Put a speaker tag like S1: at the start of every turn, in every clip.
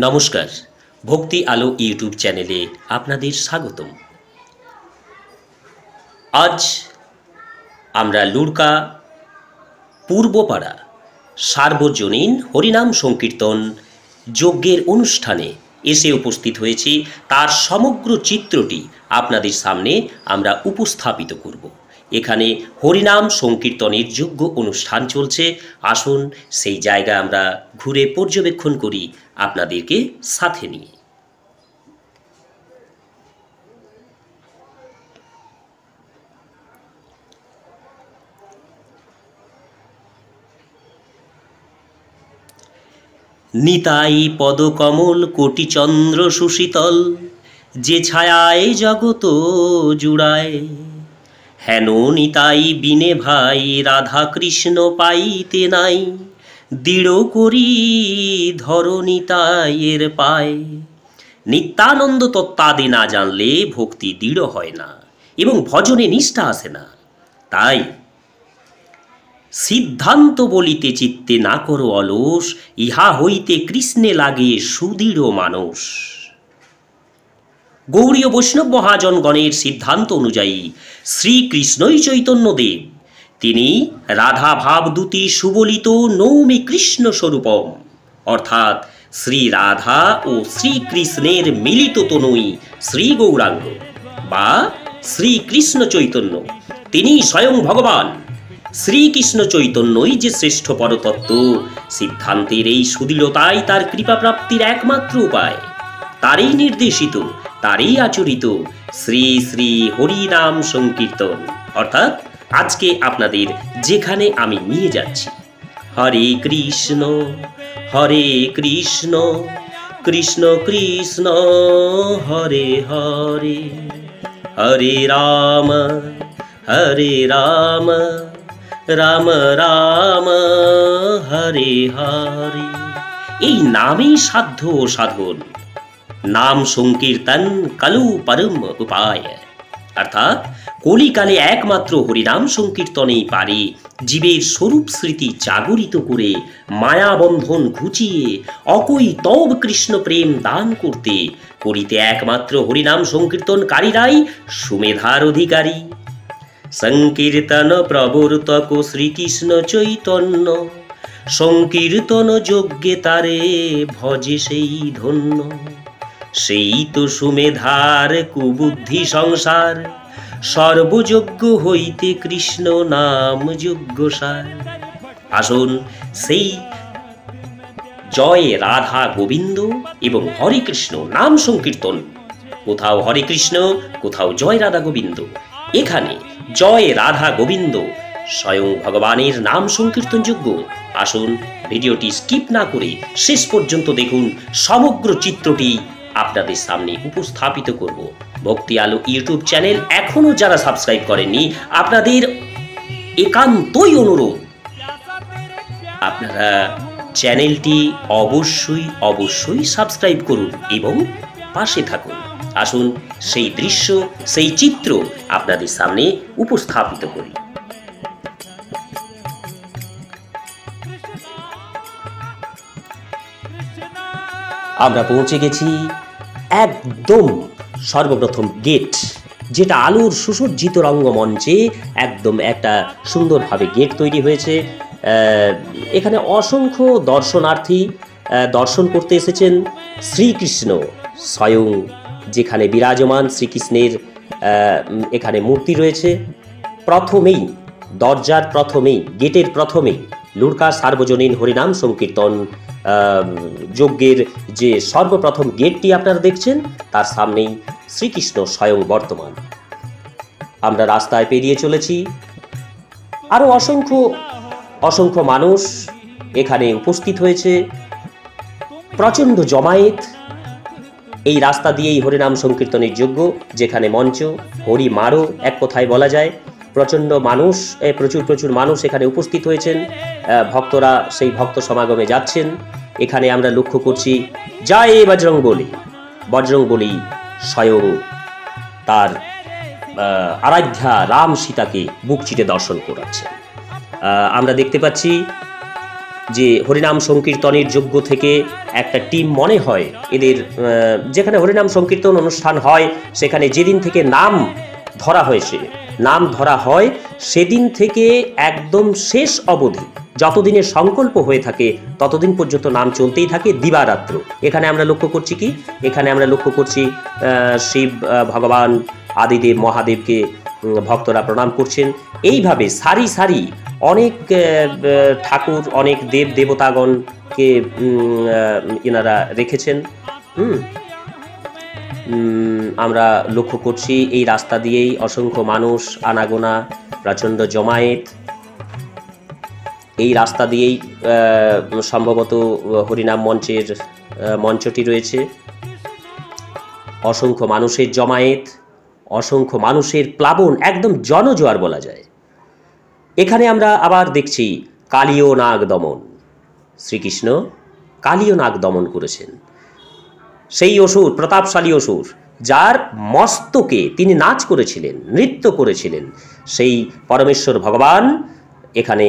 S1: নমস্কার, ভক্তি আলো ইউটিউব চ্যানেলে আপনাদের স্বাগতম। আজ আমরা লুরকা পূর্বপাড়া সার্বজনীন হরিনাম সংকীর্তন যজ্ঞের অনুষ্ঠানে এসে উপস্থিত হয়েছি। তার সমগ্র চিত্রটি আপনাদের সামনে আমরা উপস্থাপিত করব। এখানে হরিনাম সংকীর্তনের যজ্ঞ অনুষ্ঠান চলছে। আসুন সেই জায়গা আমরা ঘুরে পর্যবেক্ষণ করি আপনাদেরকে সাথে নিয়ে। নিতাই পদকমল কোটি চন্দ্র সুশীতল, যে ছায়ায় জগত জুড়ায়। হেন নিতাই বিনে ভাই রাধা কৃষ্ণ পাইতে নাই, দৃঢ় করি ধর নিতাইয়ের পায়। নিত্যানন্দ তত্ত্বাদি না জানলে ভক্তি দৃঢ় হয় না এবং ভজনে নিষ্ঠা আসে না। তাই সিদ্ধান্ত বলিতে চিত্তে না করো অলস, ইহা হইতে কৃষ্ণে লাগে সুদৃঢ় মানস। গৌড়ীয় বৈষ্ণব মহাজনগণের সিদ্ধান্ত অনুযায়ী শ্রীকৃষ্ণই চৈতন্যদেব, তিনি রাধা ভাবদূতি সুবলিত নৌমি কৃষ্ণ স্বরূপম, অর্থাৎ শ্রী রাধা ও শ্রীকৃষ্ণের মিলিত তনুই শ্রী গৌরাঙ্গ বা শ্রীকৃষ্ণ চৈতন্য। তিনি স্বয়ং ভগবান। শ্রীকৃষ্ণ চৈতন্যই যে শ্রেষ্ঠ পরতত্ত্ব, সিদ্ধান্তের এই সুদৃঢ়তাই তার কৃপা প্রাপ্তির একমাত্র উপায়। তারই নির্দেশিত, তারই আচরিত শ্রী শ্রী হরিনাম সংকীর্তন, অর্থাৎ আজকে আপনাদের যেখানে আমি নিয়ে যাচ্ছি। হরে কৃষ্ণ কৃষ্ণ কৃষ্ণ হরে হরে, হরে রাম রাম রাম হরে হরে। এই নামেই সাধ্য ও সাধন, নাম সংকীর্তন কালু পরম উপায়, অর্থাৎ কলিকালে একমাত্র হরিনাম সংকীর্তনেই পারে জীবের স্বরূপ স্মৃতি জাগরিত করে মায়াবন্ধন ঘুচিয়ে অকই তব কৃষ্ণ প্রেম দান করতে। করিতে একমাত্র হরিনাম সংকীর্তনকারীরাই সুমেধার অধিকারী। সংকীর্তন প্রবর্তক শ্রীকৃষ্ণ চৈতন্য, সংকীর্তন যজ্ঞে তারে ভজে সেই ধন্য। সেই তো সুমেধার কুবুদ্ধি সংসার, সর্বযজ্ঞ হইতে কৃষ্ণ নাম যজ্ঞসার। আসুন সেই জয় রাধা গোবিন্দ এবং হরে কৃষ্ণ নাম সংকীর্তন, কোথাও হরে কৃষ্ণ কোথাও জয় রাধা গোবিন্দ, এখানে জয় রাধা গোবিন্দ স্বয়ং ভগবানের নাম সংকীর্তন যজ্ঞ। আসুন ভিডিওটি স্কিপ না করে শেষ পর্যন্ত দেখুন, সমগ্র চিত্রটি আপনাদের সামনে উপস্থাপিত করব। ভক্তি আলো ইউটিউব চ্যানেল এখনো যারা সাবস্ক্রাইব করেননি, আপনাদের একান্তই অনুরোধ আপনারা চ্যানেলটি অবশ্যই সাবস্ক্রাইব করুন এবং পাশে থাকুন। আসুন সেই দৃশ্য, সেই চিত্র আপনাদের সামনে উপস্থাপিত করি। আমরা পৌঁছে গেছি একদম সর্বপ্রথম গেট, যেটা আলোর সুসজ্জিত রঙ্গমঞ্চে একদম একটা সুন্দরভাবে গেট তৈরি হয়েছে। এখানে অসংখ্য দর্শনার্থী দর্শন করতে এসেছেন। শ্রীকৃষ্ণ স্বয়ং যেখানে বিরাজমান, শ্রীকৃষ্ণের এখানে মূর্তি রয়েছে। প্রথমেই দরজার প্রথমেই, গেটের প্রথমেই লুরকা সার্বজনীন হরিনাম সংকীর্তন যজ্ঞের যে সর্বপ্রথম গেটটি আপনারা দেখছেন, তার সামনেই শ্রীকৃষ্ণ স্বয়ং বর্তমান। আমরা রাস্তায় পেরিয়ে চলেছি। আরও অসংখ্য মানুষ এখানে উপস্থিত হয়েছে। প্রচণ্ড জমায়েত। এই রাস্তা দিয়েই হরিনাম সংকীর্তনের যজ্ঞ, যেখানে মঞ্চ হরি মারো এক কথায় বলা যায়। প্রচণ্ড মানুষ, প্রচুর মানুষ এখানে উপস্থিত হয়েছেন। ভক্তরা সেই ভক্ত সমাগমে যাচ্ছেন। এখানে আমরা লক্ষ্য করছি জয় বজরংবলী স্বয়ং তার আরাধ্যা রাম সীতাকে বুক চিটে দর্শন করাচ্ছেন। আমরা দেখতে পাচ্ছি যে হরিনাম সংকীর্তনের যোগ্য থেকে একটা টিম মনে হয় এদের, যেখানে হরিনাম সংকীর্তন অনুষ্ঠান হয় সেখানে যেদিন থেকে নাম ধরা হয়েছে, নাম ধরা হয় সেদিন থেকে একদম শেষ অবধি যতদিনের সংকল্প হয়ে থাকে ততদিন পর্যন্ত নাম চলতেই থাকে দিবারাত্র। এখানে আমরা লক্ষ্য করছি কি, এখানে আমরা লক্ষ্য করছি শিব ভগবান আদিদেব মহাদেবকে ভক্তরা প্রণাম করছেন। এইভাবে সারি সারি অনেক ঠাকুর, অনেক দেব দেবতাগণকে এনারা রেখেছেন। আমরা লক্ষ্য করছি এই রাস্তা দিয়েই অসংখ্য মানুষ আনাগোনা, প্রচণ্ড জমায়েত। এই রাস্তা দিয়েই সম্ভবত হরিনাম মঞ্চের মঞ্চটি রয়েছে। অসংখ্য মানুষের জমায়েত, অসংখ্য মানুষের প্লাবন, একদম জনজোয়ার বলা যায়। এখানে আমরা আবার দেখছি কালীয় নাগ দমন। শ্রীকৃষ্ণ কালীয় নাগ দমন করেছেন। সেই অসুর, প্রতাপশালী অসুর, যার মস্তকে তিনি নাচ করেছিলেন, নৃত্য করেছিলেন, সেই পরমেশ্বর ভগবান এখানে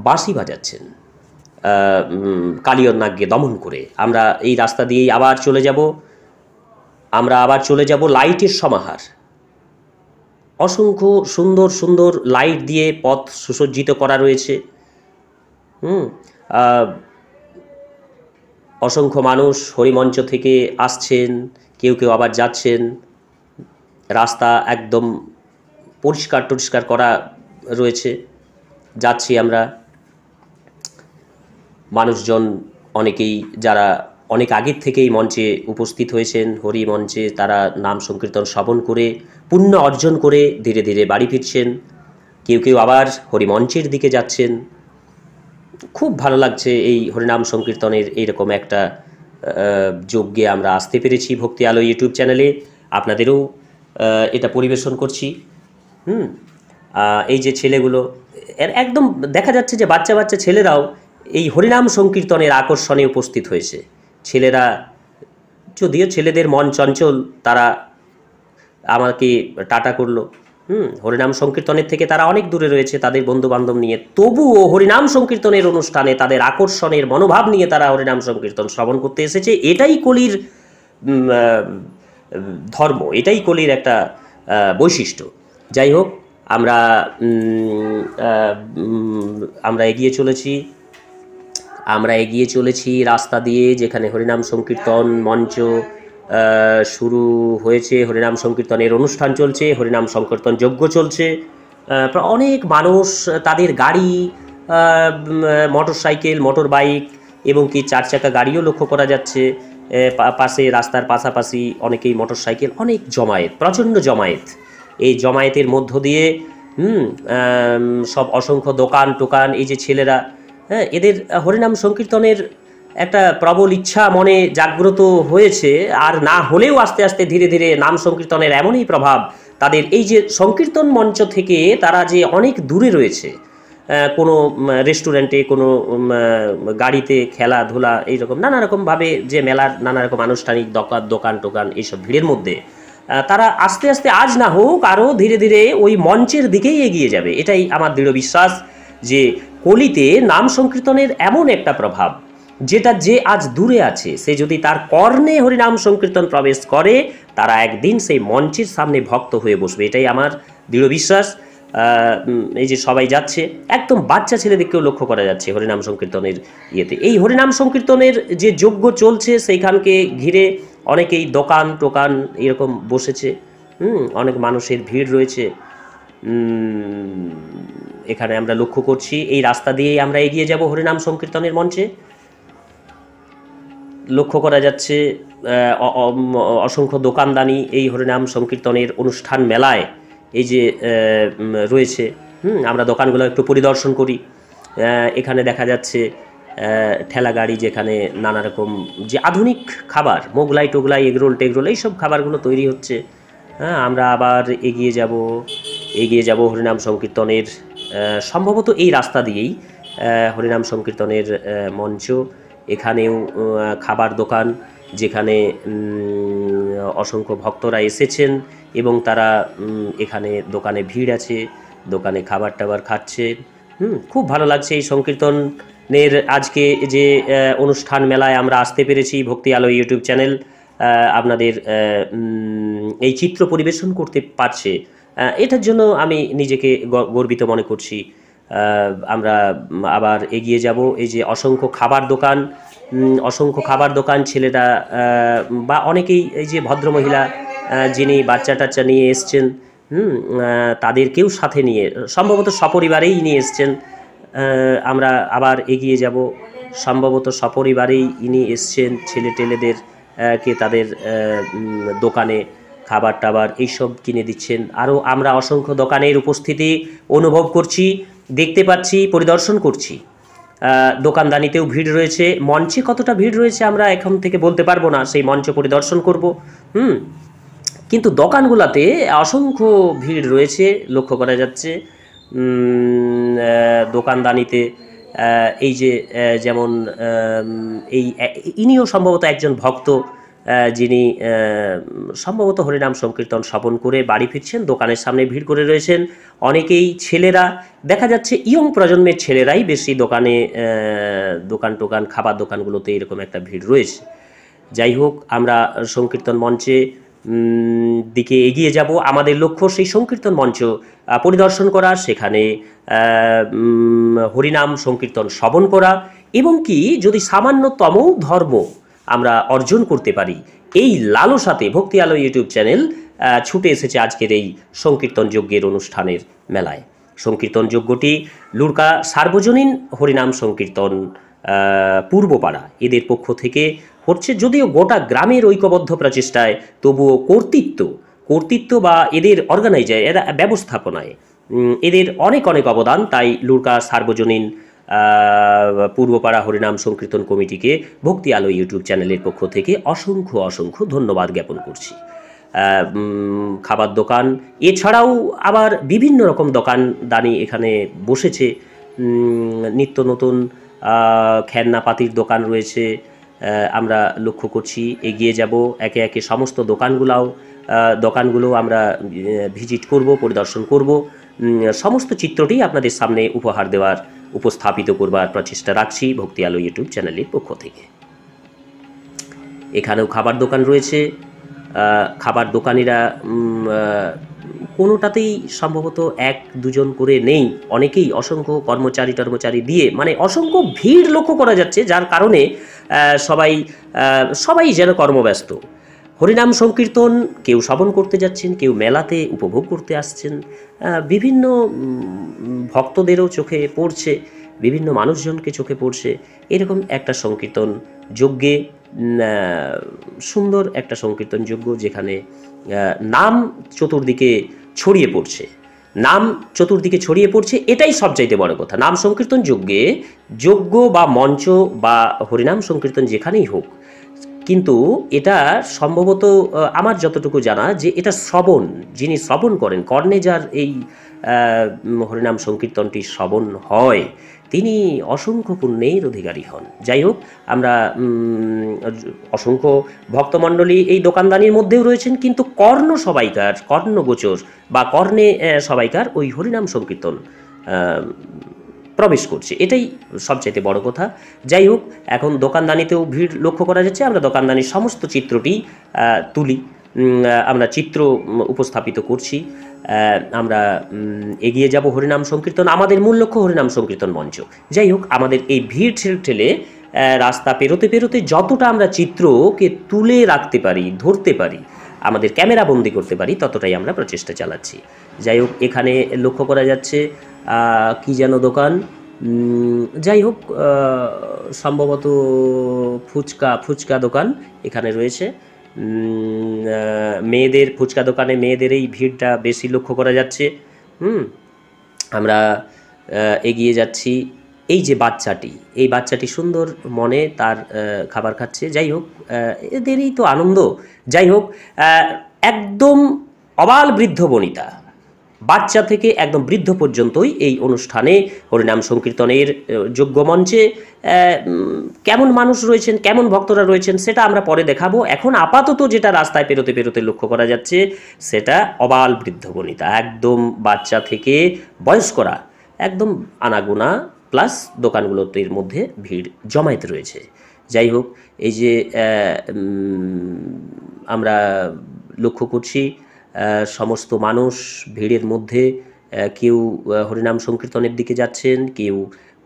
S1: বাঁশি বাজাচ্ছেন কালীয় নাগকে দমন করে। আমরা এই রাস্তা দিয়েই আবার চলে যাব, আমরা আবার চলে যাব লাইটের সমাহার। অসংখ্য সুন্দর সুন্দর লাইট দিয়ে পথ সুসজ্জিত করা রয়েছে। অসংখ্য মানুষ হরিমঞ্চ থেকে আসছেন, কেউ কেউ আবার যাচ্ছেন। রাস্তা একদম পরিষ্কার টরিষ্কার করা রয়েছে। যাচ্ছি আমরা। মানুষজন অনেকেই যারা অনেক আগের থেকেই মঞ্চে উপস্থিত হয়েছেন, হরি মঞ্চে তারা নাম সংকীর্তন শ্রবণ করে পুণ্য অর্জন করে ধীরে ধীরে বাড়ি ফিরছেন। কেউ কেউ আবার হরিমঞ্চের দিকে যাচ্ছেন। খুব ভালো লাগছে এই হরিনাম সংকীর্তনের এইরকম একটা যজ্ঞে আমরা আসতে পেরেছি ভক্তি আলো ইউটিউব চ্যানেলে। আপনাদেরও এটা পরিবেশন করছি। এই যে ছেলেগুলো, একদম দেখা যাচ্ছে যে বাচ্চা বাচ্চা ছেলেরাও এই হরিনাম সংকীর্তনের আকর্ষণে উপস্থিত হয়েছে। ছেলেরা, যদিও ছেলেদের মন চঞ্চল, তারা আমাকে টাটা করলো। হরিনাম সংকীর্তনের থেকে তারা অনেক দূরে রয়েছে তাদের বন্ধুবান্ধব নিয়ে, তবুও হরিনাম সংকীর্তনের অনুষ্ঠানে তাদের আকর্ষণের মনোভাব নিয়ে তারা হরিনাম সংকীর্তন শ্রবণ করতে এসেছে। এটাই কলির ধর্ম, এটাই কলির একটা বৈশিষ্ট্য। যাই হোক, আমরা এগিয়ে চলেছি রাস্তা দিয়ে, যেখানে হরিনাম সংকীর্তন মঞ্চ শুরু হয়েছে, হরিনাম সংকীর্তনের অনুষ্ঠান চলছে, হরিনাম সংকীর্তন যজ্ঞ চলছে। অনেক মানুষ তাদের গাড়ি, মোটর সাইকেল, মোটর বাইক এবং কি 4 চাকা গাড়িও লক্ষ্য করা যাচ্ছে। পাশে রাস্তার পাশাপাশি অনেকেই মোটর সাইকেল, অনেক জমায়েত, প্রচণ্ড জমায়েত। এই জমায়েতের মধ্য দিয়ে সব অসংখ্য দোকান টোকান, এই যে ছেলেরা, এদের হরিনাম সংকীর্তনের একটা প্রবল ইচ্ছা মনে জাগ্রত হয়েছে। আর না হলেও আস্তে আস্তে ধীরে ধীরে নাম সংকীর্তনের এমনই প্রভাব তাদের, এই যে সংকীর্তন মঞ্চ থেকে তারা যে অনেক দূরে রয়েছে, কোনো রেস্টুরেন্টে, কোনো গাড়িতে, খেলাধুলা, এইরকম নানা রকমভাবে যে মেলার নানা রকম আনুষ্ঠানিক দোকান টোকান, এইসব ভিড়ের মধ্যে তারা আস্তে আস্তে, আজ না হোক আরও ধীরে ধীরে ওই মঞ্চের দিকেই এগিয়ে যাবে। এটাই আমার দৃঢ় বিশ্বাস যে কলিতে নাম সংকীর্তনের এমন একটা প্রভাব, যেটা যে আজ দূরে আছে, সে যদি তার কর্ণে হরিনাম সংকীর্তন প্রবেশ করে, তারা একদিন সেই মঞ্চের সামনে ভক্ত হয়ে বসবে। এটাই আমার দৃঢ় বিশ্বাস। এই যে সবাই যাচ্ছে, একদম বাচ্চা ছেলেদেরকেও লক্ষ্য করা যাচ্ছে হরিনাম সংকীর্তনের ইয়েতে। এই হরিনাম সংকীর্তনের যে যজ্ঞ চলছে সেইখানকে ঘিরে অনেকেই দোকান টোকান এরকম বসেছে। অনেক মানুষের ভিড় রয়েছে। এখানে আমরা লক্ষ্য করছি এই রাস্তা দিয়েই আমরা এগিয়ে যাব হরিনাম সংকীর্তনের মঞ্চে। লক্ষ্য করা যাচ্ছে অসংখ্য দোকানদানি এই হরিনাম সংকীর্তনের অনুষ্ঠান মেলায় এই যে রয়েছে। আমরা দোকানগুলো একটু পরিদর্শন করি। এখানে দেখা যাচ্ছে ঠেলা গাড়ি, যেখানে নানা রকম যে আধুনিক খাবার, মোগলাই টোগলাই, এগরোল টেগরোল, এইসব খাবারগুলো তৈরি হচ্ছে। আমরা আবার এগিয়ে যাব হরিনাম সংকীর্তনের, সম্ভবত এই রাস্তা দিয়েই হরিনাম সংকীর্তনের মঞ্চ। এখানেও খাবার দোকান, যেখানে অসংখ্য ভক্তরা এসেছেন এবং তারা এখানে দোকানে ভিড় আছে, দোকানে খাবার টাবার খাচ্ছেন। খুব ভালো লাগছে এই সংকীর্তন আজকে যে অনুষ্ঠান মেলায় আমরা আসতে পেরেছি, ভক্তি আলো ইউটিউব চ্যানেল আপনাদের এই চিত্র পরিবেশন করতে পারছে, এটার জন্য আমি নিজেকে গর্বিত মনে করছি। আমরা আবার এগিয়ে যাব। এই যে অসংখ্য খাবার দোকান ছেলেরা বা অনেকেই, এই যে ভদ্রমহিলা যিনি বাচ্চা টাচ্চা নিয়ে এসছেন, তাদেরকেও সাথে নিয়ে সম্ভবত সপরিবারেই নিয়ে এসছেন। আমরা আবার এগিয়ে যাব। সম্ভবত সপরিবারেই ইনি এসছেন, ছেলে টেলেদের কে তাদের দোকানে খাবার টাবার এইসব কিনে দিচ্ছেন। আরও আমরা অসংখ্য দোকানের উপস্থিতি অনুভব করছি, দেখতে পাচ্ছি, পরিদর্শন করছি। দোকানদানিতেও ভিড় রয়েছে। মঞ্চে কতটা ভিড় রয়েছে আমরা এখন থেকে বলতে পারবো না, সেই মঞ্চ পরিদর্শন করব। কিন্তু দোকানগুলোতে অসংখ্য ভিড় রয়েছে, লক্ষ্য করা যাচ্ছে। দোকানদানিতে এই যে যেমন ইনিও সম্ভবত একজন ভক্ত, যিনি সম্ভবত হরিনাম সংকীর্তন শ্রবণ করে বাড়ি ফিরছেন, দোকানের সামনে ভিড় করে রয়েছেন। অনেকেই ছেলেরা দেখা যাচ্ছে, ইয়ং প্রজন্মের ছেলেরাই বেশি দোকান খাবার দোকানগুলোতে এরকম একটা ভিড় রয়েছে। যাই হোক, আমরা সংকীর্তন মঞ্চে দিকে এগিয়ে যাব। আমাদের লক্ষ্য সেই সংকীর্তন মঞ্চ পরিদর্শন করা, সেখানে হরিনাম সংকীর্তন শ্রবণ করা, এবং কি যদি সামান্যতম ধর্ম আমরা অর্জন করতে পারি, এই লালসাতে ভক্তি আলো ইউটিউব চ্যানেল ছুটে এসেছে আজকের এই সংকীর্তন যজ্ঞের অনুষ্ঠানের মেলায়। সংকীর্তন যজ্ঞটি লুরকা সার্বজনীন হরিনাম সংকীর্তন পূর্বপাড়া এদের পক্ষ থেকে হচ্ছে। যদিও গোটা গ্রামের ঐক্যবদ্ধ প্রচেষ্টায়, তবুও কর্তৃত্ব বা এদের অর্গানাইজার, এরা ব্যবস্থাপনায় এদের অনেক অবদান। তাই লুরকা সার্বজনীন পূর্বপাড়া হরিনাম সংকীর্তন কমিটিকে ভক্তি আলো ইউটিউব চ্যানেলের পক্ষ থেকে অসংখ্য ধন্যবাদ জ্ঞাপন করছি। খাবার দোকান এছাড়াও আবার বিভিন্ন রকম দোকানদানি এখানে বসেছে। নিত্য নতুন খেলনাপাতির দোকান রয়েছে, আমরা লক্ষ্য করছি। এগিয়ে যাব, একে একে সমস্ত দোকানগুলো আমরা ভিজিট করব, পরিদর্শন করব। সমস্ত চিত্রটি আপনাদের সামনে উপস্থাপিত করবার প্রচেষ্টা রাখছি ভক্তি আলো ইউটিউব চ্যানেলের পক্ষ থেকে। এখানেও খাবার দোকান রয়েছে। খাবার দোকানিরা কোনোটাতেই সম্ভবত এক দুজন করে নেই, অনেকেই অসংখ্য কর্মচারী দিয়ে, মানে অসংখ্য ভিড় লক্ষ্য করা যাচ্ছে, যার কারণে সবাই যেন কর্মব্যস্ত। হরিনাম সংকীর্তন কেউ শ্রবণ করতে যাচ্ছেন, কেউ মেলাতে উপভোগ করতে আসছেন। বিভিন্ন ভক্তদেরও চোখে পড়ছে, বিভিন্ন মানুষজনকে চোখে পড়ছে। এরকম একটা সংকীর্তন যজ্ঞে, সুন্দর একটা সংকীর্তন যজ্ঞ, যেখানে নাম চতুর্দিকে ছড়িয়ে পড়ছে। এটাই সবচাইতে বড় কথা। নাম সংকীর্তন যজ্ঞ বা মঞ্চ বা হরিনাম সংকীর্তন যেখানেই হোক, কিন্তু এটা সম্ভবত আমার যতটুকু জানা, যে এটা যিনি শ্রবণ করেন, কর্ণে যার এই হরিনাম সংকীর্তনটি শ্রবণ হয়, তিনি অসংখ্য পুণ্যের অধিকারী হন। যাই হোক, আমরা অসংখ্য ভক্তমণ্ডলী এই দোকানদানির মধ্যেও রয়েছেন, কিন্তু কর্ণগোচর বা কর্ণে সবাইকার ওই হরিনাম সংকীর্তন প্রবেশ করছে, এটাই সবচাইতে বড় কথা। যাই হোক, এখন দোকানদানিতেও ভিড় লক্ষ্য করা যাচ্ছে। আমরা দোকানদানির সমস্ত চিত্রটি আমরা চিত্র উপস্থাপিত করছি। আমরা এগিয়ে যাব হরিনাম সংকীর্তন, আমাদের মূল লক্ষ্য হরিনাম সংকীর্তন মঞ্চ। যাই হোক, আমাদের এই ভিড় ঠেলে রাস্তা পেরোতে যতটা আমরা চিত্রকে তুলে রাখতে পারি, ধরতে পারি, আমাদের ক্যামেরা বন্দি করতে পারি, ততটাই আমরা প্রচেষ্টা চালাচ্ছি। যাই হোক, এখানে লক্ষ্য করা যাচ্ছে কি যেন দোকান, যাই হোক সম্ভবত ফুচকা দোকান এখানে রয়েছে। মেয়েদের ফুচকা দোকানে মেয়েদের এই ভিড়টা বেশি লক্ষ্য করা যাচ্ছে। আমরা এগিয়ে যাচ্ছি। এই যে বাচ্চাটি সুন্দর মনে তার খাবার খাচ্ছে। যাই হোক, এদেরই তো আনন্দ। যাই হোক, একদম অবাল বৃদ্ধ বনিতা, বাচ্চা থেকে একদম বৃদ্ধ পর্যন্তই এই অনুষ্ঠানে হরিনাম সংকীর্তনের যোগ্য মঞ্চে কেমন মানুষ রয়েছেন, কেমন ভক্তরা রয়েছেন, সেটা আমরা পরে দেখাবো। এখন আপাতত যেটা রাস্তায় পেরোতে লক্ষ্য করা যাচ্ছে, সেটা অবাল বৃদ্ধ বনিতা, একদম বাচ্চা থেকে বয়স্করা, একদম আনাগোনা প্লাস দোকানগুলোতে এর মধ্যে ভিড় জমায়েত রয়েছে। যাই হোক, এই যে আমরা লক্ষ্য করছি সমস্ত মানুষ ভিড়ের মধ্যে কেউ হরিনাম সংকীর্তনের দিকে যাচ্ছেন, কেউ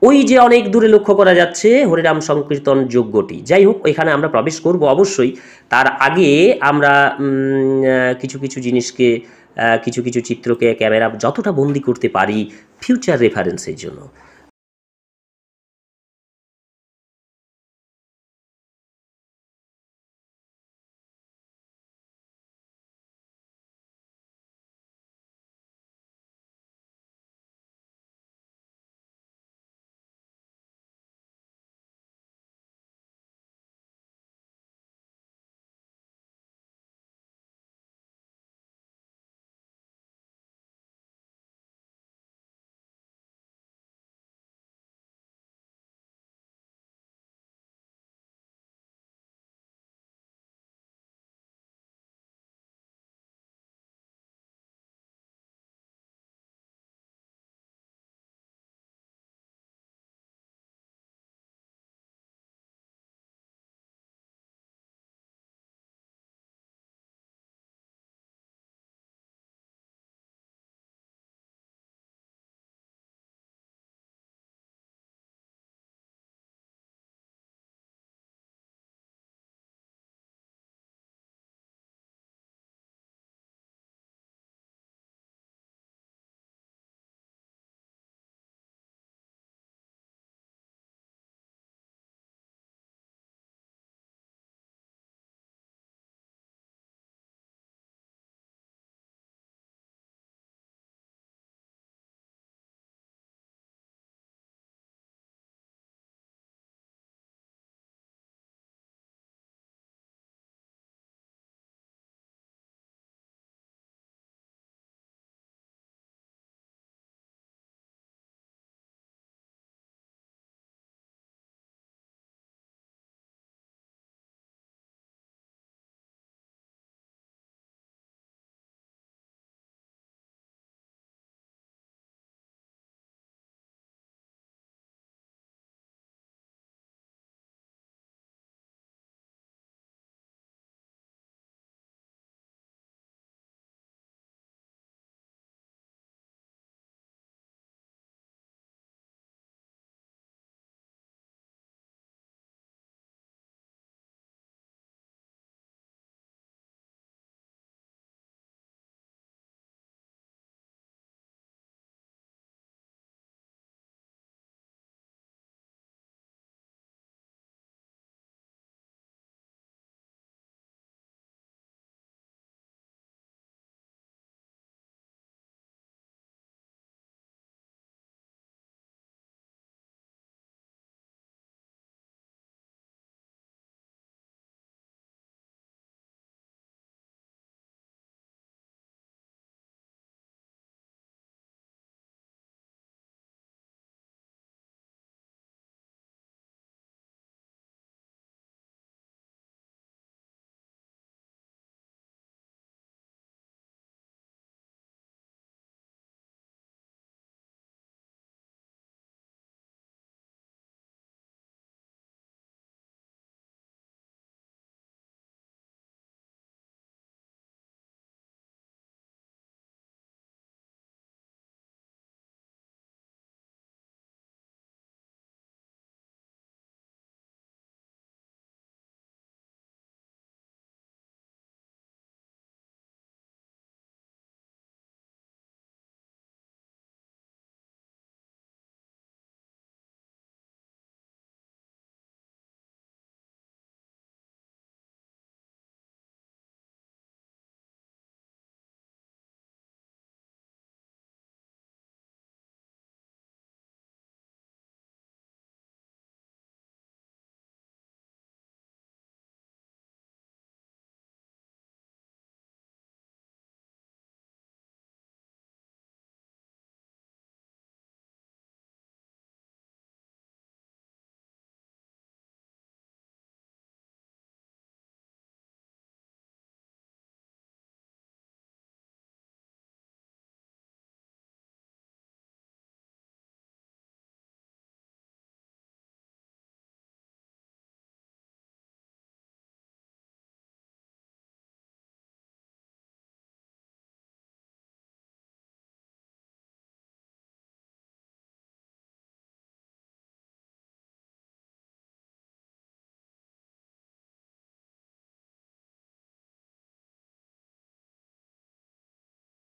S1: ওই যে অনেক দূরে লক্ষ্য করা যাচ্ছে হরিনাম সংকীর্তন যজ্ঞটি। যাই হোক, এখানে আমরা প্রবেশ করব অবশ্যই। তার আগে আমরা কিছু কিছু জিনিসকে কিছু কিছু চিত্রকে ক্যামেরা যতটা বন্দি করতে পারি ফিউচার রেফারেন্সের জন্য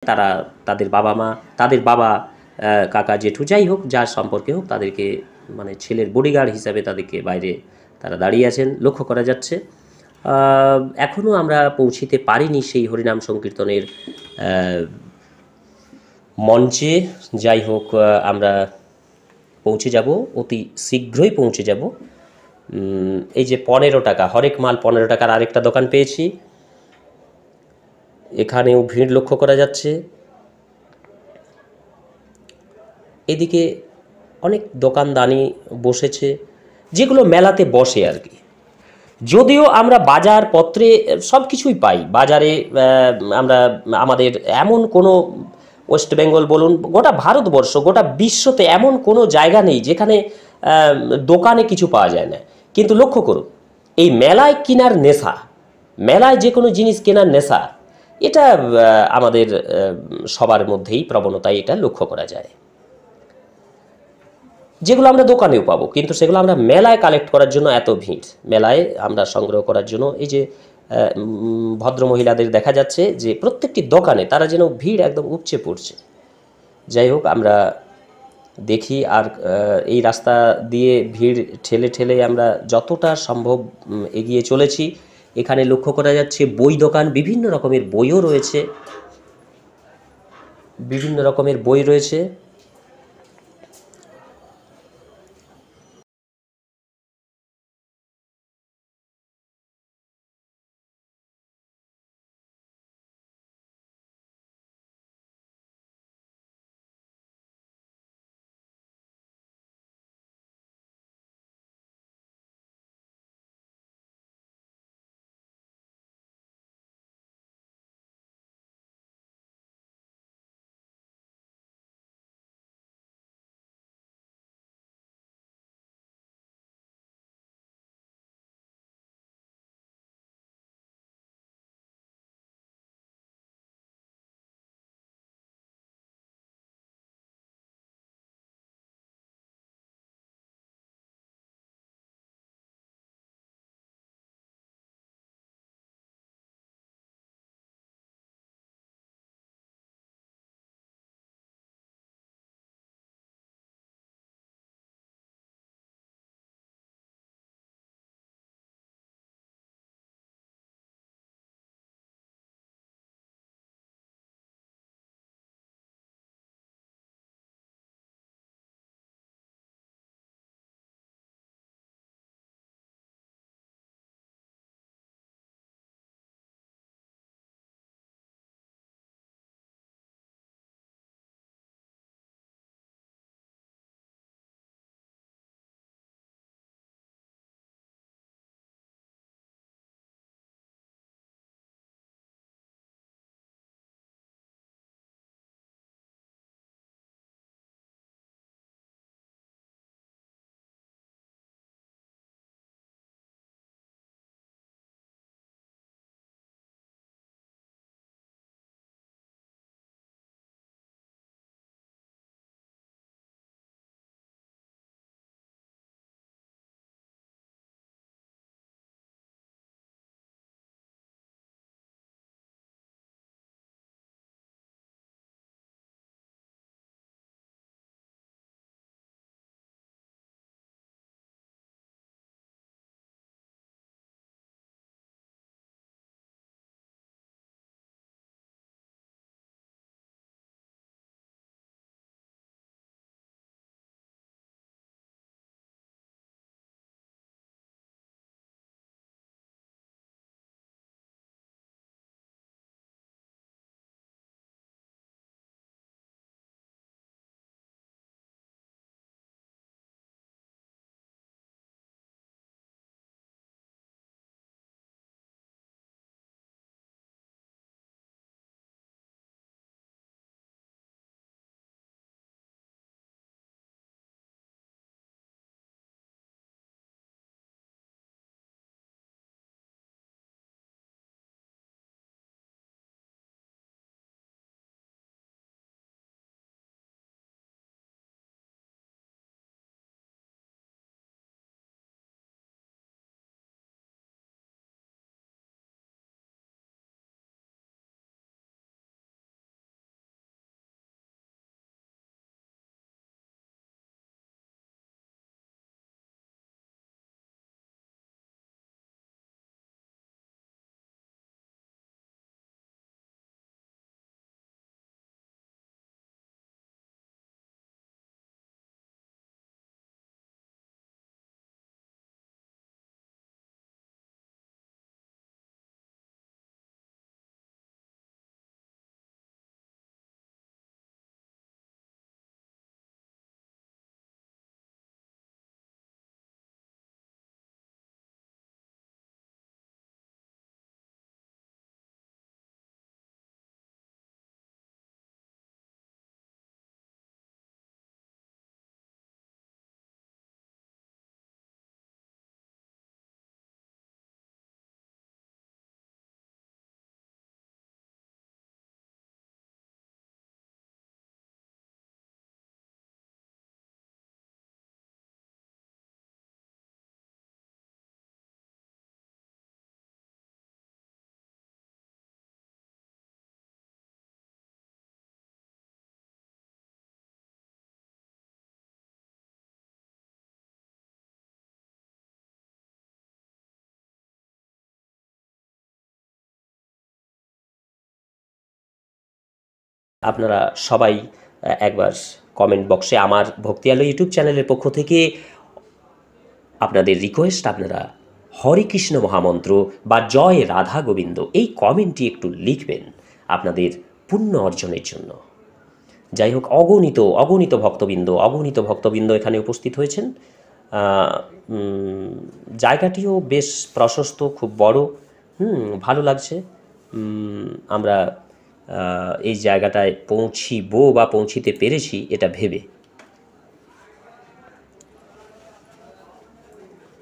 S1: তারা তাদের বাবা মা, তাদের বাবা, কাকা জেঠু যাই হোক, যার সম্পর্কে হোক, তাদেরকে মানে ছেলের বডিগার্ড হিসাবে তাদেরকে বাইরে তারা দাঁড়িয়ে আছেন লক্ষ্য করা যাচ্ছে। এখনও আমরা পৌঁছিতে পারিনি সেই হরিনাম সংকীর্তনের মঞ্চে। যাই হোক, আমরা পৌঁছে যাব, অতি শীঘ্রই পৌঁছে যাব। এই যে 15 টাকা হরেক মাল 15 টাকার আরেকটা দোকান পেয়েছি, এখানেও ভিড় লক্ষ্য করা যাচ্ছে। এদিকে অনেক দোকানদানি বসেছে, যেগুলো মেলাতে বসে আর কি। যদিও আমরা বাজার পত্রে সব কিছুই পাই বাজারে, আমরা আমাদের এমন কোনো, ওয়েস্ট বেঙ্গল বলুন, গোটা ভারতবর্ষ, গোটা বিশ্বতে এমন কোনো জায়গা নেই যেখানে দোকানে কিছু পাওয়া যায় না। কিন্তু লক্ষ্য করুন, এই মেলায় কেনার নেশা, মেলায় যে কোনো জিনিস কেনার নেশা, এটা আমাদের সবার মধ্যেই প্রবণতায় এটা লক্ষ্য করা যায়। যেগুলো আমরা দোকানেও পাবো, কিন্তু সেগুলো আমরা মেলায় কালেক্ট করার জন্য এত ভিড়, মেলায় আমরা সংগ্রহ করার জন্য। এই যে ভদ্রমহিলাদের দেখা যাচ্ছে যে প্রত্যেকটি দোকানে তারা যেন ভিড় একদম উপচে পড়ছে। যাই হোক, আমরা দেখি আর এই রাস্তা দিয়ে ভিড় ঠেলে ঠেলে আমরা যতটা সম্ভব এগিয়ে চলেছি। এখানে লক্ষ্য করা যাচ্ছে বই দোকান, বিভিন্ন রকমের বইও রয়েছে, বিভিন্ন রকমের বই রয়েছে। আপনারা সবাই একবার কমেন্ট বক্সে আমার ভক্তি আলো ইউটিউব চ্যানেলের পক্ষ থেকে আপনাদের রিকোয়েস্ট, আপনারা হরে কৃষ্ণ মহামন্ত্র বা জয় রাধা গোবিন্দ এই কমেন্টটি একটু লিখবেন আপনাদের পুণ্য অর্জনের জন্য। যাই হোক, অগণিত ভক্তবৃন্দ এখানে উপস্থিত হয়েছেন। জায়গাটিও বেশ প্রশস্ত, খুব বড়, ভালো লাগছে। আমরা এই জায়গাটায় পৌঁছিতে পেরেছি এটা ভেবে।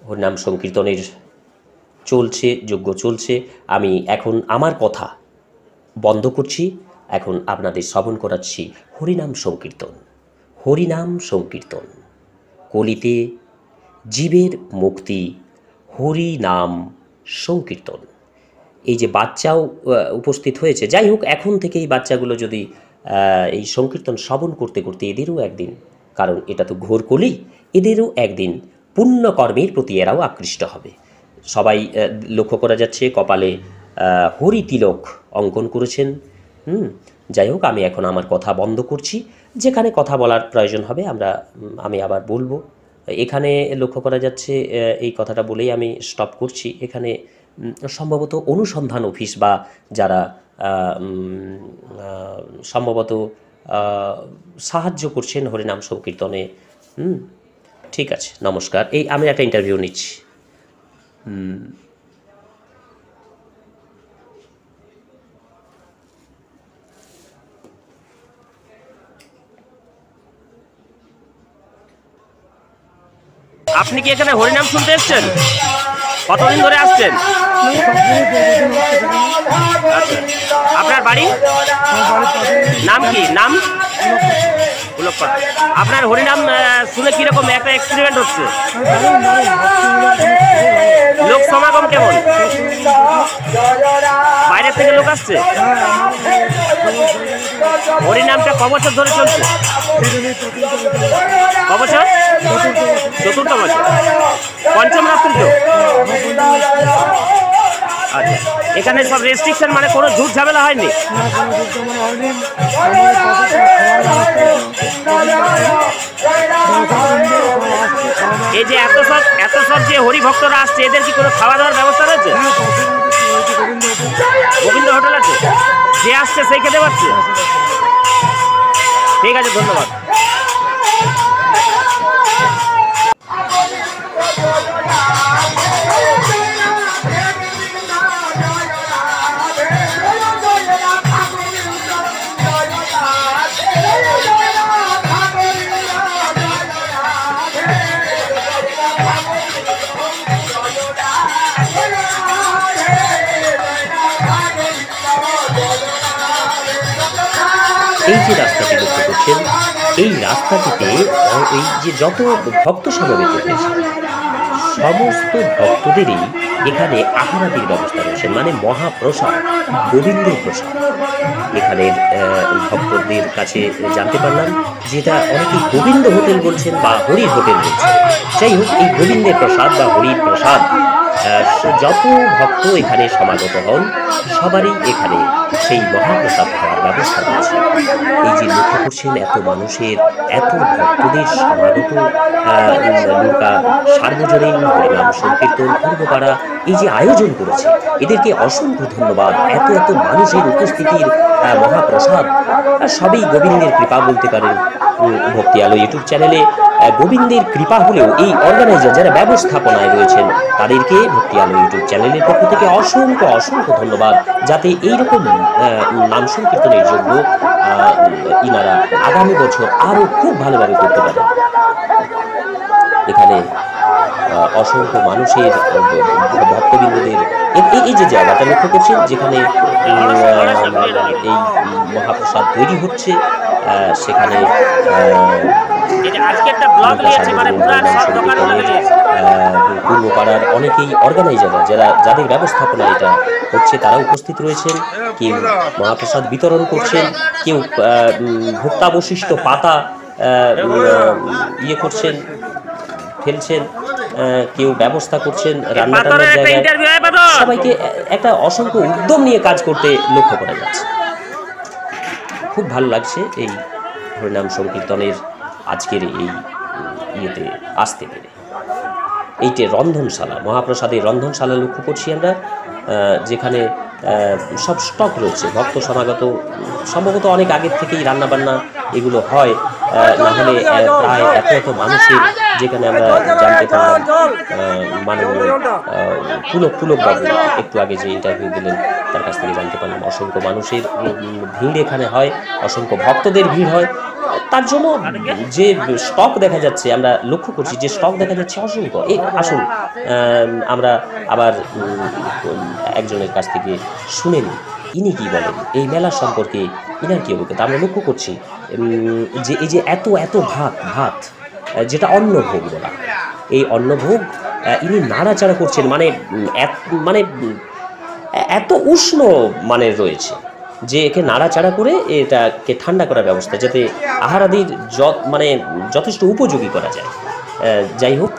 S1: হরিনাম সংকীর্তনের যজ্ঞ চলছে। আমি এখন আমার কথা বন্ধ করছি, এখন আপনাদের শ্রবণ করাচ্ছি হরিনাম সংকীর্তন। কলিতে জীবের মুক্তি, হরিনাম সংকীর্তন। এই যে বাচ্চাও উপস্থিত হয়েছে, যাই হোক, এখন থেকেই বাচ্চাগুলো যদি এই সংকীর্তন শ্রবণ করতে করতে এদেরও একদিন, কারণ এটা তো ঘোর কলি, এদেরও একদিন পুণ্যকর্মের প্রতি এরাও আকৃষ্ট হবে। সবাই লক্ষ্য করা যাচ্ছে কপালে হরি তিলক অঙ্কন করেছেন। যাই হোক, আমি এখন আমার কথা বন্ধ করছি। যেখানে কথা বলার প্রয়োজন হবে আমি আবার বলবো। এখানে লক্ষ্য করা যাচ্ছে, এই কথাটা বলেই আমি স্টপ করছি। এখানে সম্ভবত অনুসন্ধান অফিস বা যারা সম্ভবত সাহায্য করছেন হরিনাম সংকীর্তনে। ঠিক আছে, নমস্কার। আমি একটা ইন্টারভিউ নিচ্ছি। আপনি কি এখানে হরিনাম শুনতে এসছেন? কতদিন ধরে আসছেন? আপনার বাড়ি নাম কি? নাম আপনার হরিনাম শুনে কিরকম একটা এক্সপেরিমেন্ট হচ্ছে? লোক সমাগম কেমন? বাইরের থেকে লোক আসছে? হরিনামটা ক বছর ধরে চলছে? ক বছর? চতুর্থ বছর। পঞ্চম রাত্রি তো? আচ্ছা, এখানে সব রেস্ট্রিকশন, মানে কোনো ঝুট ঝামেলা হয়নি? এই যে এত সব যে হরিভক্তরা আসছে, এদের কি কোনো খাওয়া দাওয়ার ব্যবস্থা রয়েছে? গোবিন্দ হোটেল আছে, যে আসছে সেই খেতে পাচ্ছে? ঠিক আছে, ধন্যবাদ। এই যে রাস্তাটি লক্ষ্য করছেন, এই রাস্তাটিতে এই যে যত ভক্ত সমবেত হয়েছে, সমস্ত ভক্তদেরই এখানে আহারাদির ব্যবস্থা রয়েছে, মানে মহাপ্রসাদ, গোবিন্দের প্রসাদ। এখানের ভক্তদের কাছে জানতে পারলাম যেটা অনেকেই গোবিন্দ হোটেল বলছেন বা হরির হোটেল বলছেন। যাই হোক, এই গোবিন্দের প্রসাদ বা হরির প্রসাদ, যত ভক্ত এখানে সমাগত হন সবারই এখানে সেই মহাপ্রসাদ খাওয়ার ব্যবস্থা রয়েছে। এই যে লক্ষ্য করছেন, এত মানুষের, এত ভক্তদের সমাগত নৌকা সার্বজনীন হরিনাম সংকীর্তন পূর্বপাড়া এই যে আয়োজন করেছে, এদেরকে অসংখ্য ধন্যবাদ। এত মানুষের উপস্থিতির মহাপ্রসাদ সবই গোবিন্দের কৃপা বলতে পারেন। ভক্তি আলো ইউটিউব চ্যানেলে গোবিন্দের কৃপা হলেও এই অর্গানাইজার যারা ব্যবস্থাপনায় রয়েছেন তাদেরকে ভক্তি আলো ইউটিউব চ্যানেলের পক্ষ থেকে অসংখ্য ধন্যবাদ, যাতে এইরকম নাম সংকীর্তনের জন্য ইনারা আগামী বছর আরও খুব ভালোভাবে করতে পারেন। এখানে অসংখ্য মানুষের, ভক্তবৃন্দদের এই যে জায়গাটা লক্ষ্য করছেন, যেখানে এই মহাপ্রসাদ তৈরি হচ্ছে, সেখানে পূর্বপাড়ার অনেকেই অর্গানাইজাররা যাদের ব্যবস্থাপনা এটা হচ্ছে তারা উপস্থিত রয়েছেন। কেউ মহাপ্রসাদ বিতরণ করছেন, কেউ ভুক্তাবশিষ্ট পাতা করছেন, ফেলছেন, কেউ ব্যবস্থা করছেন রান্না টান্নার জায়গায়। সবাইকে একটা অসংখ্য উদ্যম নিয়ে কাজ করতে লক্ষ্য করা যাচ্ছে। খুব ভালো লাগছে এই হরিনাম সংকীর্তনের আজকের এই ইয়েতে আসতে পেরে। এইটে রন্ধনশালা, মহাপ্রসাদের রন্ধনশালা লক্ষ্য করছি আমরা, যেখানে সব স্টক রয়েছে, ভক্ত সমাগত, সম্ভবত অনেক আগের থেকেই রান্নাবান্না এগুলো হয়, না হলে প্রায় এত মানুষের, যেখানে আমরা জানতে পারলাম মাননীয় পুলক বাবু একটু আগে যে ইন্টারভিউ দিলেন তার কাছ থেকে জানতে পারলাম অসংখ্য মানুষের ভিড় এখানে হয়, অসংখ্য ভক্তদের ভিড় হয়। তার জন্য যে স্টক দেখা যাচ্ছে, আমরা লক্ষ্য করছি যে স্টক দেখা যাচ্ছে অসংখ্য। এই আসুন আমরা আবার একজনের কাছ থেকে শুনে নিই ইনি কি বলেন এই মেলা সম্পর্কে, ইনার কি অভিজ্ঞতা। আমরা লক্ষ্য করছি যে এই যে এত ভাত যেটা অন্নভোগ বলা, এই অন্নভোগ ইনি নাড়াচাড়া করছেন, মানে এত উষ্ণ মানের রয়েছে যে একে নাড়াচাড়া করে এটাকে ঠান্ডা করার ব্যবস্থা, যাতে আহারাদির যথেষ্ট উপযোগী করা যায়। যাই হোক,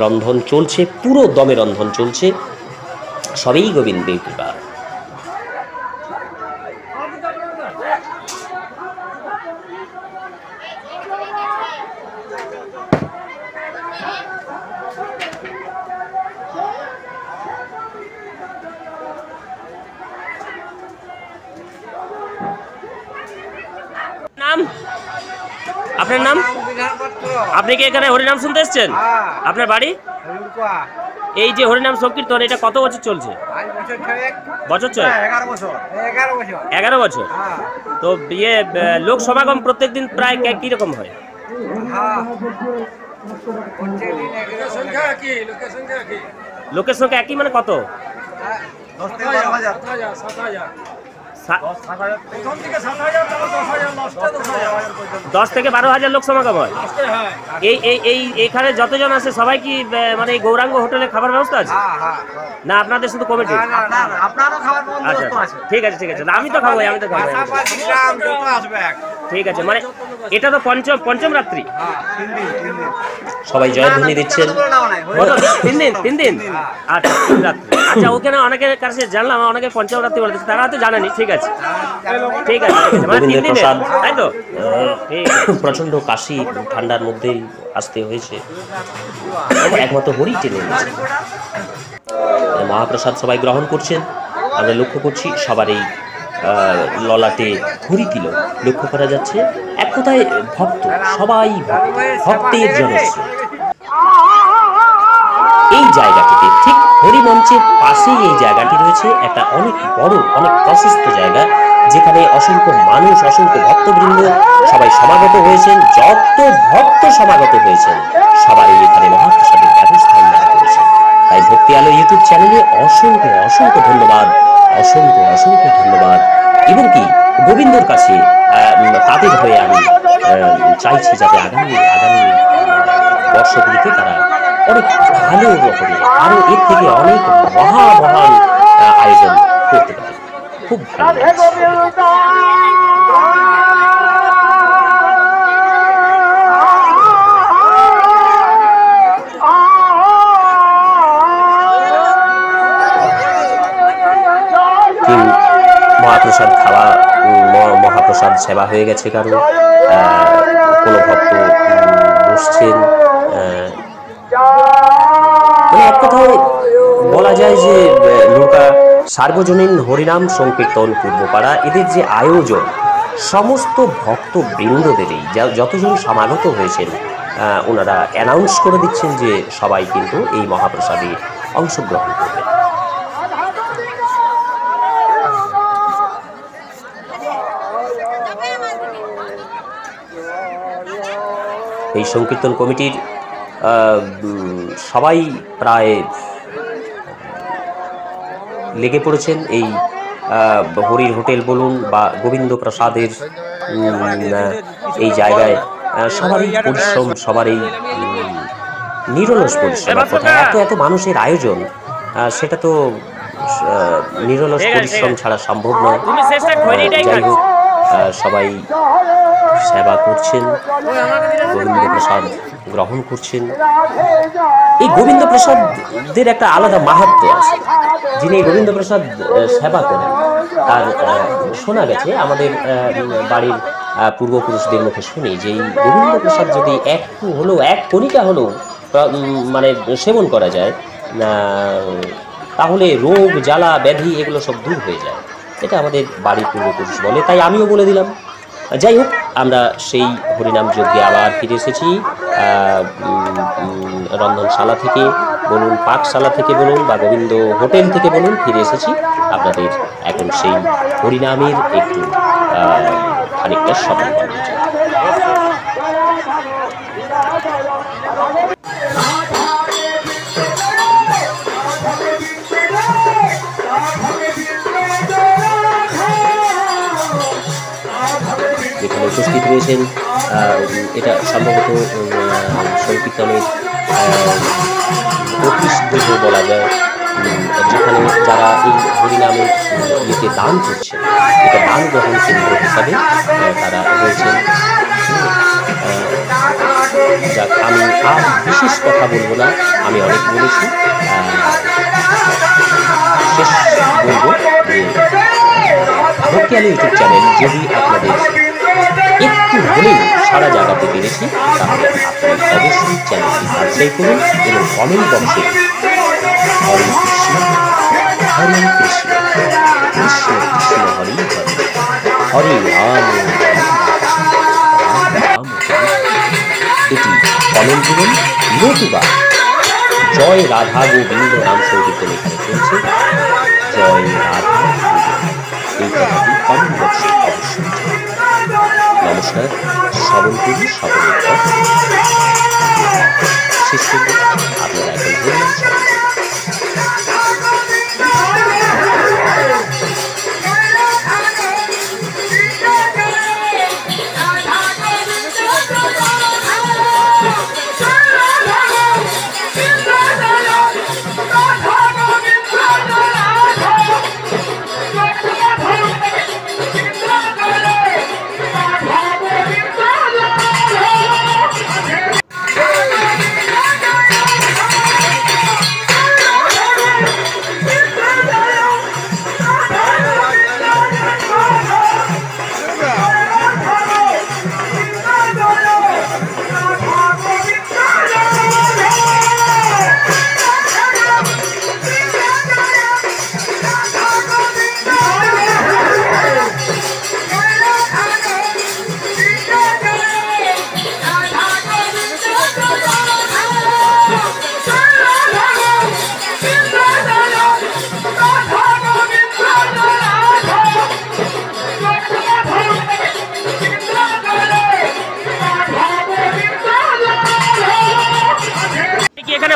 S1: রন্ধন চলছে, পুরো দমে রন্ধন চলছে, সবই গোবিন্দের কৃপা। নাম, আপনার নাম? আপনি কি এখানে হরিনাম শুনতে এসছেন? আপনার বাড়ি? এই যে হরিনাম সংকীর্তন, এটা কত বছর চলছে? বছর 11 বছর। তো ইয়ে লোক সমাগম প্রত্যেক দিন প্রায় কিরকম হয়? লোকের সংখ্যা একই, মানে কত? 10 থেকে 12,000 লোক সমাগম হয়। এইখানে যতজন আছে সবাই কি মানে এই গৌরাঙ্গ হোটেলে খাবার ব্যবস্থা আছে? না আপনাদের শুধু কমিটি? আচ্ছা ঠিক আছে, না আমি তো খাবো। ঠিক আছে, মানে এটা তো পঞ্চম রাত্রি, সবাই জয়ধ্বনি দিচ্ছেন। 3 দিন। আচ্ছা 3 রাত্রি। আচ্ছা, ওখানে অনেকের কাছে জানলাম অনেকে পঞ্চম রাত্রি বলতেছে, তারা হয়তো জানেনি। ঠিক আছে, মানে 3 দিন, তাই তো? প্রচন্ড কাশি, ঠান্ডার মধ্যেই আসতে হয়েছে, একমাত্র হরি টেনে নিয়েছে। মহাপ্রসাদ সবাই গ্রহণ করছেন, আমরা লক্ষ্য করছি সবার এই ললাটে হরি তিলক লক্ষ্য করা যাচ্ছে। এক কথায় ভক্ত, সবাই ভক্তের জনস্রোত। এই জায়গাটিতে ঠিক হরিমঞ্চের পাশেই এই জায়গাটি রয়েছে, একটা অনেক বড়, অনেক প্রশস্ত জায়গা, যেখানে অসংখ্য মানুষ, অসংখ্য ভক্তবৃন্দ সবাই সমাগত হয়েছেন। যত ভক্ত সমাগত হয়েছেন সবারই এখানে মহাপ্রসাদের ব্যবস্থা করেছেন। তাই ভক্তি আলো ইউটিউব চ্যানেলে অসংখ্য ধন্যবাদ, অসংখ্য ধন্যবাদ। এবং কি গোবিন্দর কাছে তাদের হয়ে আমি চাইছি যাতে আগামী বর্ষগুলিতে তারা অনেক ভালো রকমের, আরো এর থেকে অনেক মহান আয়োজন করতে পারে। খুব ভালো মহাপ্রসাদ খাওয়া, মহাপ্রসাদ সেবা হয়ে গেছে, কারণ কোনো ভক্ত বসছেন। মানে এক কথায় বলা যায় যে নৌকা সার্বজনীন হরিনাম সংকীর্তন পূর্বপাড়া, এদের যে আয়োজন, সমস্ত ভক্ত বৃন্দদেরই যতজন সমাগত হয়েছেন ওনারা অ্যানাউন্স করে দিচ্ছেন যে সবাই কিন্তু এই মহাপ্রসাদে অংশগ্রহণ করবেন। এই সংকীর্তন কমিটির সবাই প্রায় লেগে পড়েছেন এই হরির হোটেল বলুন বা গোবিন্দ প্রসাদের এই জায়গায়। সবারই পরিশ্রম, সবারই নিরলস পরিশ্রম। এত মানুষের আয়োজন, সেটা তো নিরলস পরিশ্রম ছাড়া সম্ভব নয়। যাই হোক, সবাই সেবা করছেন, গোবিন্দ প্রসাদ গ্রহণ করছেন। এই গোবিন্দ প্রসাদের একটা আলাদা মাহাত্ম্য আছে। যিনি গোবিন্দ প্রসাদ সেবা করেন তার শোনা গেছে, আমাদের বাড়ির পূর্বপুরুষদের মুখে শুনি যে এই গোবিন্দ প্রসাদ যদি একটু হলেও, এক কণিকা হলেও মানে সেবন করা যায়, তাহলে রোগ জ্বালা ব্যাধি এগুলো সব দূর হয়ে যায়। এটা আমাদের বাড়ির পূর্বপুরুষ বলে, তাই আমিও বলে দিলাম। যাই হোক, আমরা সেই হরিনাম যজ্ঞে আবার ফিরে এসেছি। রন্ধনশালা থেকে বলুন, পাকশালা থেকে বলুন, বা গোবিন্দ হোটেল থেকে বলুন, ফিরে এসেছি আপনাদের এখন সেই হরিনামের একটু খানিকটা স্মরণ করার জন্য। এখানে উপস্থিত রয়েছেন, এটা সম্ভবত সংকীর্তনের প্রতিষ্ঠিত বলা যায়, যেখানে যারা এই হরিনামের ইয়েতে দান করছেন, এটা দান গ্রহণ কেন্দ্র হিসাবে তারা রয়েছেন। যাক, আমি আর বিশেষ কথা বলবো না, আমি অনেক বলেছি। শেষ বলবো যে ভক্তি আলো ইউটিউব চ্যানেল যদি আপনাদের একটু হলেও সারা জায়গাতে পেরেছি, তাহলে আপনি অবশ্যই চ্যানেলটি সাবস্ক্রাইব করুন এবং কমেন্ট বক্সে হরে কৃষ্ণ হরে কৃষ্ণ কৃষ্ণ কৃষ্ণ হরে হরে হরে রাম রাম এটি কমেন্ট দিবেন। নতুবা জয় রাধা গোবিন্দ নাম সংকীর্তন এখানে চলছে, জয় রাধা এই কথাটি কমেন্ট বক্সে অবশ্যই। নমস্কার, শ্রবণ করি সকলের পর শেষ করব। আপনারা এখন বললাম শ্রবণ করুন।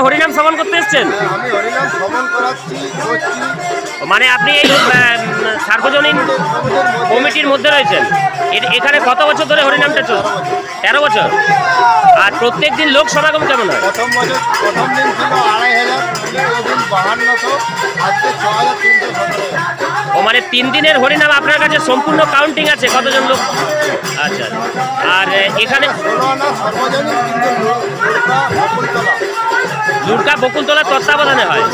S1: হরিনাম শ্রবণ করতে এসেছেন?
S2: আমি হরিনাম শ্রবণ করাচ্ছি।
S1: মানে আপনি এই সার্বজনীন কমিটির মধ্যে রয়েছেন? এখানে কত বছর ধরে হরিনামটা চলছে? 13 বছর। আর প্রত্যেক দিন লোক সমাগম কেমন হয়?
S2: প্রথম দিন ছিল 2500, 5200, আজকে 6317।
S1: ও মানে 3 দিনের হরিনাম আপনার কাছে সম্পূর্ণ কাউন্টিং আছে কতজন লোক? আচ্ছা। আর এখানে
S2: সর্বজনীন, কিন্তু
S1: লুটকা বকুলতলা তত্ত্বাবধানে হয়,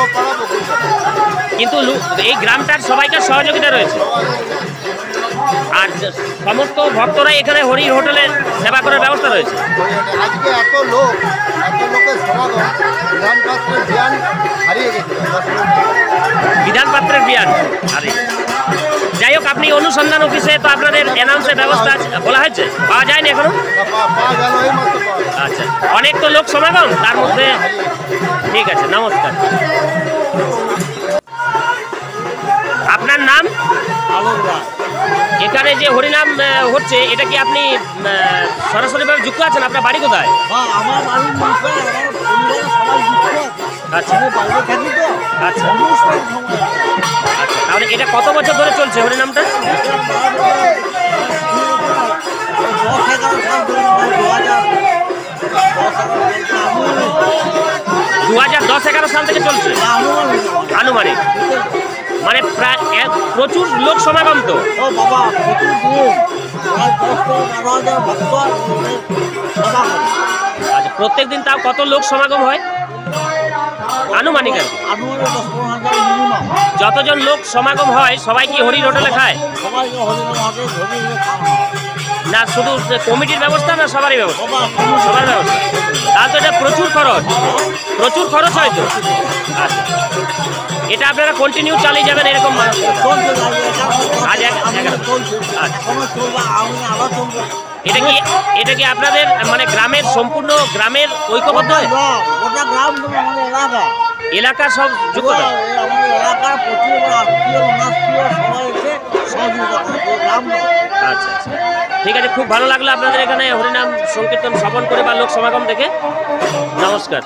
S1: কিন্তু এই গ্রামটার সবাইকার সহযোগিতা রয়েছে। আর সমস্ত ভক্তরা এখানে হরির হোটেলে সেবা করার ব্যবস্থা রয়েছে।
S2: আজকে এত লোকের সমাগম, বিধানপাত্রের জ্ঞান হারিয়ে গেছে।
S1: বিধানপাত্রের জ্ঞান হারিয়ে। যাই হোক, আপনি অনুসন্ধান অফিসে তো আপনাদের অ্যানাউন্সের ব্যবস্থা বলা হয়েছে, পাওয়া যায়নি এখনো? আচ্ছা, অনেক তো লোক সমাগম তার মধ্যে। ঠিক আছে, নমস্কার। আপনার নাম? এখানে যে হরিনাম হচ্ছে, এটা কি আপনি সরাসরিভাবে যুক্ত আছেন? আপনার বাড়ি কোথায়? আচ্ছা আচ্ছা আচ্ছা, তাহলে এটা কত বছর ধরে চলছে হরিনামটা? 2010-11 সাল থেকে চলছে আনুমানিক। মানে প্রায় প্রচুর লোক সমাগম তো।
S3: ও বাবা, প্রতিদিন প্রায় 10 থেকে 12 হাজার ভক্ত সেবা করে।
S1: আচ্ছা, প্রত্যেক দিন তাও কত লোক সমাগম হয় আনুমানিক? আর কি
S3: আনুমানিক 10-15 হাজার মিনিমাম।
S1: যতজন লোক সমাগম হয় সবাই কি হরির হোটেলে খায়?
S3: সবাইকে হরিনাম হাতে ধরিয়ে খাওয়া হয়।
S1: না শুধু কমিটির ব্যবস্থা, না সবারই ব্যবস্থা? সবার ব্যবস্থা। তাহলে তো এটা প্রচুর খরচ, প্রচুর খরচ হয় তো। আচ্ছা, এটা আপনারা কন্টিনিউ চালিয়ে যাবেন এরকম?
S3: চলছে যাবে,
S1: আজ
S3: চলছে,
S1: আচ্ছা,
S3: এখনো চলবে, আমি আবার চলবে।
S1: এটা কি আপনাদের মানে গ্রামের সম্পূর্ণ গ্রামের ঐক্যবদ্ধ হয়?
S3: গোটা গ্রাম তো আমাদের এলাকা,
S1: এলাকার সব যুক্ত থাকে?
S3: আমাদের এলাকার প্রতি আত্মীয় অনাত্মীয় সবাই এসে সহযোগিতা করে, গ্রাম নয়।
S1: আচ্ছা আচ্ছা, ঠিক আছে, খুব ভালো লাগলো আপনাদের এখানে হরিনাম সংকীর্তন শ্রবণ করে বা লোক সমাগম দেখে। নমস্কার।